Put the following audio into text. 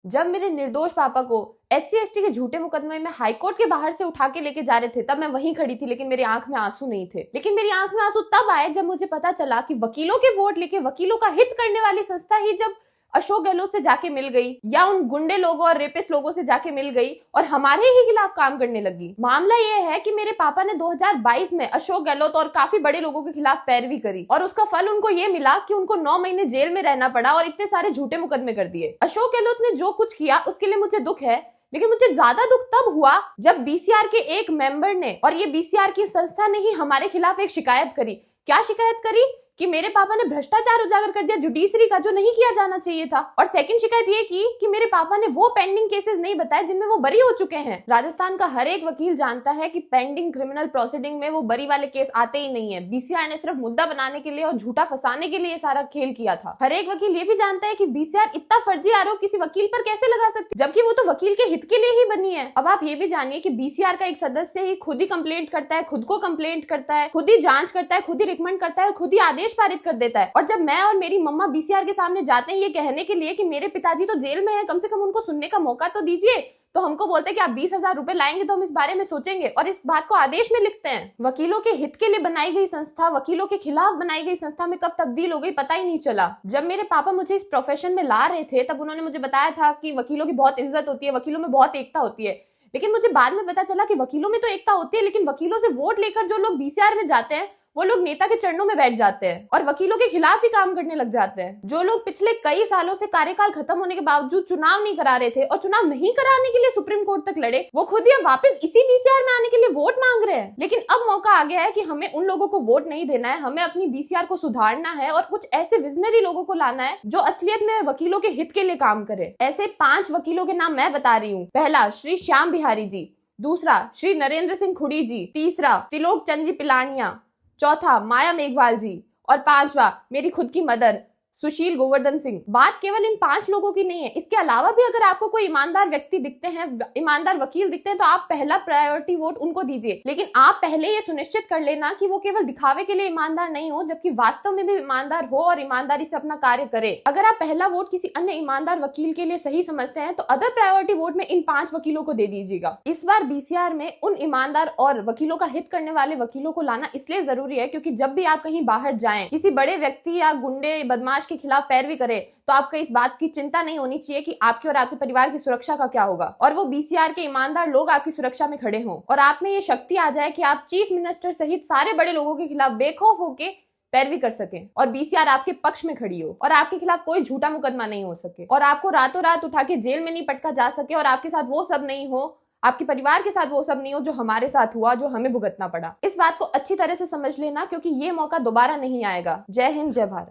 जब मेरे निर्दोष पापा को SC/ST के झूठे मुकदमे में हाईकोर्ट के बाहर से उठा के लेके जा रहे थे, तब मैं वहीं खड़ी थी, लेकिन मेरी आंख में आंसू नहीं थे। लेकिन मेरी आंख में आंसू तब आए जब मुझे पता चला कि वकीलों के वोट लेके, वकीलों का हित करने वाली संस्था ही जब अशोक गहलोत से जाके मिल गई या उन गुंडे लोगों और रेपिस्ट लोगों से जाके मिल गई और हमारे ही खिलाफ काम करने लगी। मामला ये है कि मेरे पापा ने 2022 में अशोक गहलोत और काफी बड़े लोगों के खिलाफ पैरवी करी और उसका फल उनको ये मिला कि उनको 9 महीने जेल में रहना पड़ा और इतने सारे झूठे मुकदमे कर दिए। अशोक गहलोत ने जो कुछ किया उसके लिए मुझे दुख है, लेकिन मुझे ज्यादा दुख तब हुआ जब BCR के एक मेंबर ने, और ये BCR की संस्था ने ही हमारे खिलाफ एक शिकायत करी। क्या शिकायत करी? कि मेरे पापा ने भ्रष्टाचार उजागर कर दिया जुडिशरी का, जो नहीं किया जाना चाहिए था। और सेकंड शिकायत ये की कि मेरे पापा ने वो पेंडिंग केसेस नहीं बताए जिनमें वो बरी हो चुके हैं। राजस्थान का हर एक वकील जानता है कि पेंडिंग क्रिमिनल प्रोसीडिंग में वो बरी वाले केस आते ही नहीं है। BCR ने सिर्फ मुद्दा बनाने के लिए और झूठा फंसाने के लिए सारा खेल किया था। हर एक वकील ये भी जानता है कि BCR इतना फर्जी आरोप किसी वकील पर कैसे लगा सकती, जबकि वो तो वकील के हित के लिए ही बनी है। अब आप ये भी जानिए कि BCR का एक सदस्य ही खुद ही कंप्लेंट करता है, खुद को कंप्लेंट करता है, खुद ही जांच करता है, खुद ही रिकमेंड करता है और खुद ही आदेश पारित कर देता है। और जब मैं और मेरी मम्मा BCR के सामने जाते हैं ये कहने के लिए कि मेरे पिताजी तो जेल में है, कम से कम उनको सुनने का मौका तो दीजिए, तो हमको बोलते हैं कि आप 20,000 रुपए लाएंगे तो हम इस बारे में सोचेंगे, और इस बात को आदेश में लिखते हैं। वकीलों के हित के लिए बनाई गई संस्था वकीलों के खिलाफ बनाई गई संस्था में कब तब्दील हो गई पता ही नहीं चला। जब मेरे पापा मुझे इस प्रोफेशन में ला रहे थे तब उन्होंने मुझे बताया था कि वकीलों की बहुत इज्जत होती है, वकीलों में बहुत एकता होती है। लेकिन मुझे बाद में पता चला कि वकीलों में तो एकता होती है, लेकिन वकीलों से वोट लेकर जो लोग BCR में जाते हैं वो लोग नेता के चरणों में बैठ जाते हैं और वकीलों के खिलाफ ही काम करने लग जाते हैं। जो लोग पिछले कई सालों से कार्यकाल खत्म होने के बावजूद चुनाव नहीं करा रहे थे और चुनाव नहीं कराने के लिए सुप्रीम कोर्ट तक लड़े, वो खुद ही अब वापस इसी BCR में आने के लिए वोट मांग रहे हैं। लेकिन अब मौका आ गया है कि हमें उन लोगों को वोट नहीं देना है, हमें अपनी BCR को सुधारना है और कुछ ऐसे विजनरी लोगों को लाना है जो असलियत में वकीलों के हित के लिए काम करे। ऐसे 5 वकीलों के नाम मैं बता रही हूँ। पहला, श्री श्याम बिहारी जी। दूसरा, श्री नरेंद्र सिंह खुड़ी जी। तीसरा, त्रिलोक चंद जी पिलानिया। चौथा, माया मेघवाल जी। और 5वां, मेरी खुद की मदर सुशील गोवर्धन सिंह। बात केवल इन 5 लोगों की नहीं है, इसके अलावा भी अगर आपको कोई ईमानदार व्यक्ति दिखते हैं, ईमानदार वकील दिखते हैं, तो आप पहला प्रायोरिटी वोट उनको दीजिए। लेकिन आप पहले ये सुनिश्चित कर लेना कि वो केवल दिखावे के लिए ईमानदार नहीं हो, जबकि वास्तव में भी ईमानदार हो और ईमानदारी से अपना कार्य करे। अगर आप पहला वोट किसी अन्य ईमानदार वकील के लिए सही समझते हैं तो अदर प्रायोरिटी वोट में इन 5 वकीलों को दे दीजिएगा। इस बार BCR में उन ईमानदार और वकीलों का हित करने वाले वकीलों को लाना इसलिए जरूरी है क्योंकि जब भी आप कहीं बाहर जाएं, किसी बड़े व्यक्ति या गुंडे बदमाश के खिलाफ पैरवी करे, तो आपको इस बात की चिंता नहीं होनी चाहिए कि आपके और आपके परिवार की सुरक्षा का क्या होगा, और वो BCR के ईमानदार लोग आपकी सुरक्षा में खड़े हों और आप में ये शक्ति आ जाए कि आप चीफ मिनिस्टर सहित सारे बड़े लोगों के खिलाफ बेखौफ होके पैरवी कर सकें और BCR आपके पक्ष में खड़ी हो और आपके खिलाफ कोई झूठा मुकदमा नहीं हो सके और आपको रातों रात उठा के जेल में नहीं पटका जा सके और आपके साथ वो सब नहीं हो, आपके परिवार के साथ वो सब नहीं हो जो हमारे साथ हुआ, जो हमें भुगतना पड़ा। इस बात को अच्छी तरह से समझ लेना क्योंकि ये मौका दोबारा नहीं आएगा। जय हिंद, जय भारत।